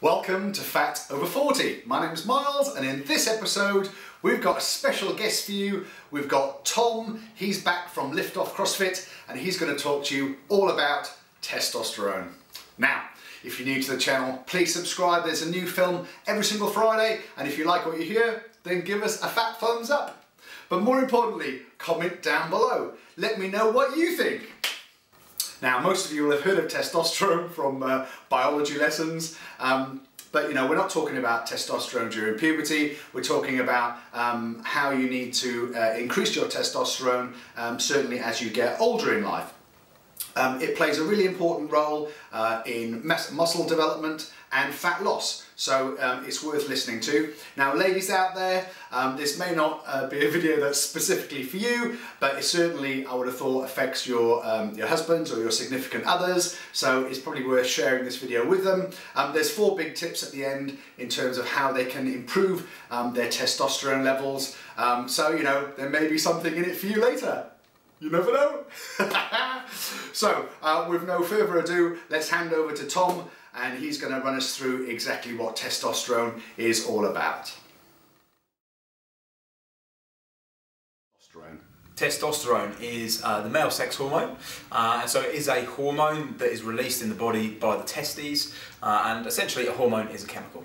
Welcome to Fat Over 40. My name's Miles, and in this episode we've got a special guest for you. We've got Tom. He's back from LiftOff CrossFit and he's going to talk to you all about testosterone. Now, if you're new to the channel, please subscribe. There's a new film every single Friday, and if you like what you hear, then give us a fat thumbs up. But more importantly, comment down below. Let me know what you think. Now, most of you will have heard of testosterone from biology lessons, but you know, we're not talking about testosterone during puberty. We're talking about how you need to increase your testosterone, certainly as you get older in life. It plays a really important role in muscle development and fat loss, so it's worth listening to. Now, ladies out there, this may not be a video that's specifically for you, but it certainly, I would have thought, affects your husbands or your significant others, so it's probably worth sharing this video with them. There's 4 big tips at the end in terms of how they can improve their testosterone levels, so you know, there may be something in it for you later. You never know. So, with no further ado, let's hand over to Tom, and he's going to run us through exactly what testosterone is all about. Testosterone is the male sex hormone, and so it is a hormone that is released in the body by the testes, and essentially a hormone is a chemical.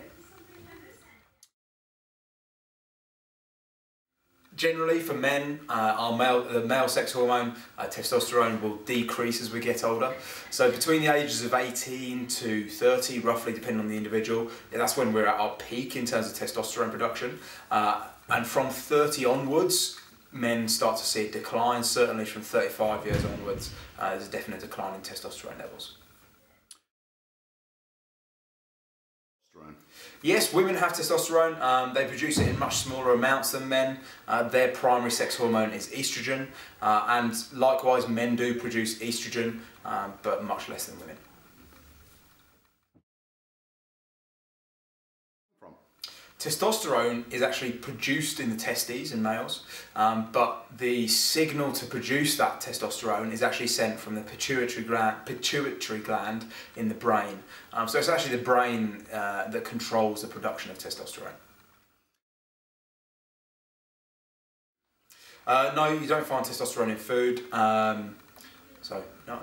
Generally, for men, the male sex hormone, testosterone, will decrease as we get older. So between the ages of 18 to 30, roughly, depending on the individual, that's when we're at our peak in terms of testosterone production. And from 30 onwards, men start to see a decline. Certainly from 35 years onwards, there's a definite decline in testosterone levels. Yes, women have testosterone. They produce it in much smaller amounts than men. Their primary sex hormone is estrogen, and likewise men do produce estrogen, but much less than women. Testosterone is actually produced in the testes in males, but the signal to produce that testosterone is actually sent from the pituitary gland in the brain. So it's actually the brain that controls the production of testosterone. No, you don't find testosterone in food, so no.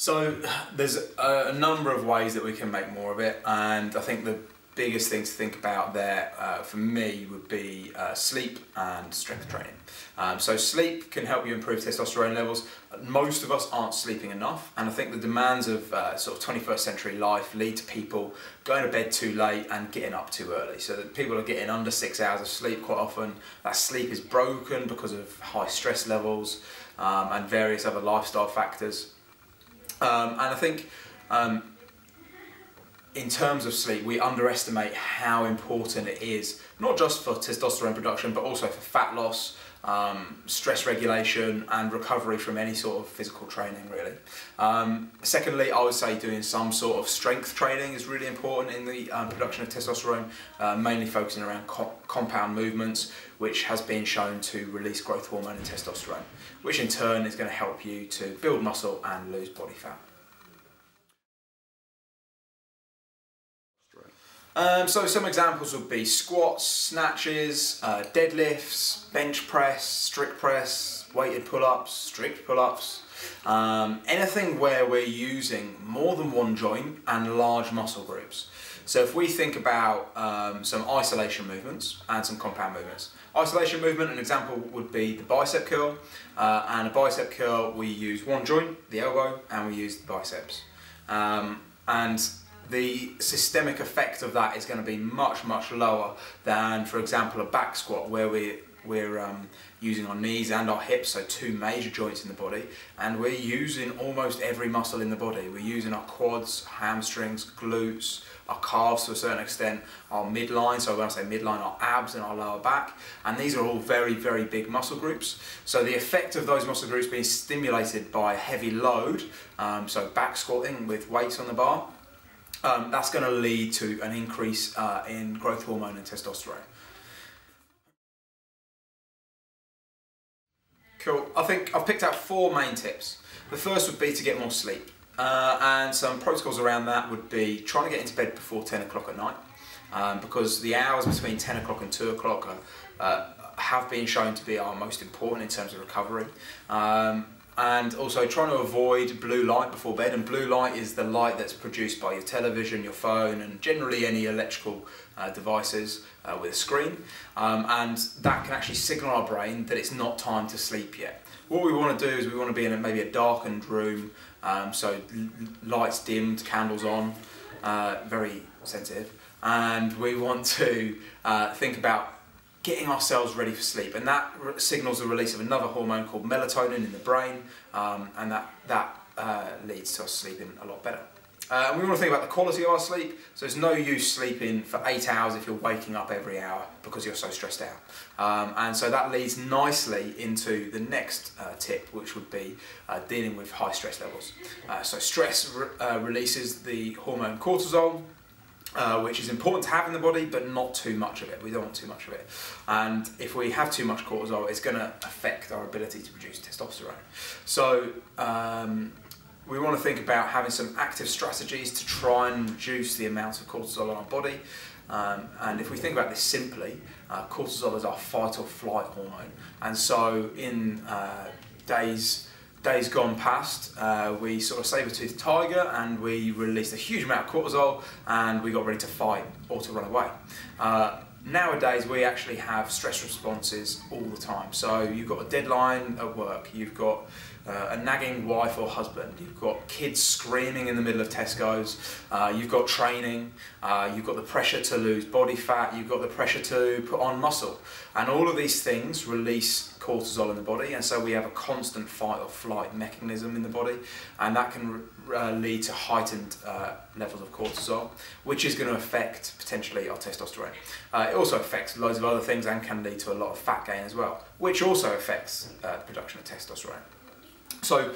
So there's a number of ways that we can make more of it, and I think the biggest thing to think about there for me would be sleep and strength training. So sleep can help you improve testosterone levels. Most of us aren't sleeping enough, and I think the demands of sort of 21st century life lead to people going to bed too late and getting up too early. So that people are getting under 6 hours of sleep quite often. That sleep is broken because of high stress levels and various other lifestyle factors. And I think in terms of sleep, we underestimate how important it is, not just for testosterone production, but also for fat loss, stress regulation and recovery from any sort of physical training, really. Secondly, I would say doing some sort of strength training is really important in the production of testosterone, mainly focusing around compound movements, which has been shown to release growth hormone and testosterone, which in turn is going to help you to build muscle and lose body fat. So some examples would be squats, snatches, deadlifts, bench press, strict press, weighted pull-ups, strict pull-ups, anything where we're using more than one joint and large muscle groups. So if we think about some isolation movements and some compound movements. Isolation movement, an example would be the bicep curl, and a bicep curl we use one joint, the elbow, and we use the biceps. And the systemic effect of that is going to be much, much lower than, for example, a back squat where we're using our knees and our hips, so 2 major joints in the body, and we're using almost every muscle in the body. We're using our quads, hamstrings, glutes, our calves to a certain extent, our midline, so when I say midline, our abs and our lower back, and these are all very, very big muscle groups. So the effect of those muscle groups being stimulated by a heavy load, so back squatting with weights on the bar, that's going to lead to an increase in growth hormone and testosterone. Cool. I think I've picked out 4 main tips. The first would be to get more sleep. And some protocols around that would be trying to get into bed before 10 o'clock at night, because the hours between 10 o'clock and 2 o'clock have been shown to be our most important in terms of recovery. And also trying to avoid blue light before bed, and blue light is the light that's produced by your television, your phone, and generally any electrical devices with a screen, and that can actually signal our brain that it's not time to sleep yet. What we want to do is we want to be in maybe a darkened room, so lights dimmed, candles on, very sensitive, and we want to think about getting ourselves ready for sleep, and that signals the release of another hormone called melatonin in the brain, and that leads to us sleeping a lot better. And we want to think about the quality of our sleep, so there's no use sleeping for 8 hours if you're waking up every hour because you're so stressed out. And so that leads nicely into the next tip, which would be dealing with high stress levels. So stress releases the hormone cortisol, which is important to have in the body, but not too much of it. We don't want too much of it. And if we have too much cortisol, it's going to affect our ability to produce testosterone. So we want to think about having some active strategies to try and reduce the amount of cortisol in our body. And if we think about this simply, cortisol is our fight or flight hormone. And so in days gone past, we sort of saber-toothed tiger and we released a huge amount of cortisol and we got ready to fight or to run away. Nowadays we actually have stress responses all the time. So you've got a deadline at work, you've got a nagging wife or husband, you've got kids screaming in the middle of Tesco's, you've got training, you've got the pressure to lose body fat, you've got the pressure to put on muscle, and all of these things release cortisol in the body, and so we have a constant fight or flight mechanism in the body, and that can lead to heightened levels of cortisol, which is going to affect potentially our testosterone. It also affects loads of other things and can lead to a lot of fat gain as well, which also affects the production of testosterone. So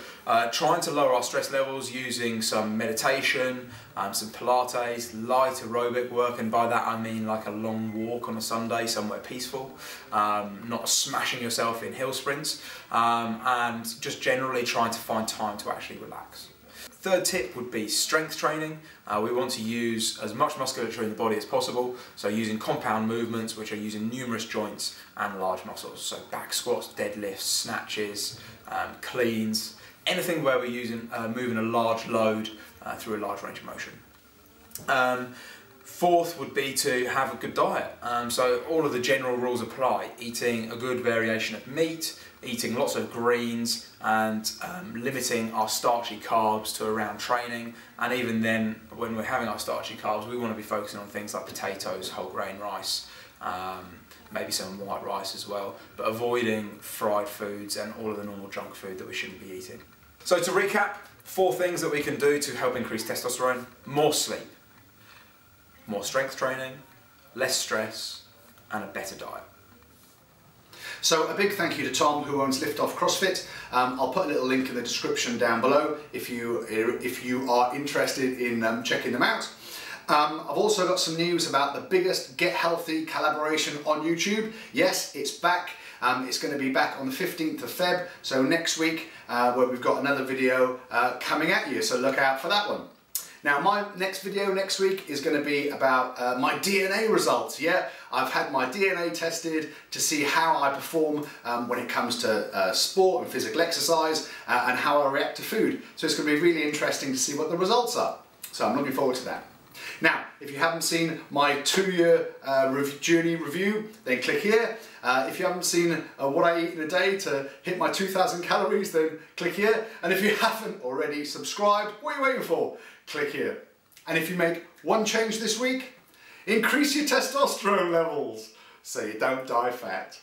trying to lower our stress levels using some meditation, some Pilates, light aerobic work, and by that I mean like a long walk on a Sunday somewhere peaceful, not smashing yourself in hill sprints, and just generally trying to find time to actually relax. Third tip would be strength training. We want to use as much musculature in the body as possible, so using compound movements which are using numerous joints and large muscles, so back squats, deadlifts, snatches, cleans, anything where we're moving a large load through a large range of motion. Fourth would be to have a good diet. So all of the general rules apply. Eating a good variation of meat, eating lots of greens, and limiting our starchy carbs to around training. And even then, when we're having our starchy carbs, we want to be focusing on things like potatoes, whole grain rice, maybe some white rice as well, but avoiding fried foods and all of the normal junk food that we shouldn't be eating. So to recap, 4 things that we can do to help increase testosterone: more sleep, more strength training, less stress, and a better diet. So a big thank you to Tom, who owns LiftOff CrossFit. I'll put a little link in the description down below if you are interested in checking them out. I've also got some news about the biggest Get Healthy collaboration on YouTube. Yes, it's back. It's going to be back on the 15th of Feb, so next week, where we've got another video coming at you, so look out for that one. Now, my next video next week is going to be about my DNA results. Yeah, I've had my DNA tested to see how I perform when it comes to sport and physical exercise, and how I react to food. So it's going to be really interesting to see what the results are. So I'm looking forward to that. Now, if you haven't seen my 2-year journey review, then click here. If you haven't seen what I eat in a day to hit my 2,000 calories, then click here. And if you haven't already subscribed, what are you waiting for? Click here. And if you make one change this week, increase your testosterone levels so you don't die fat.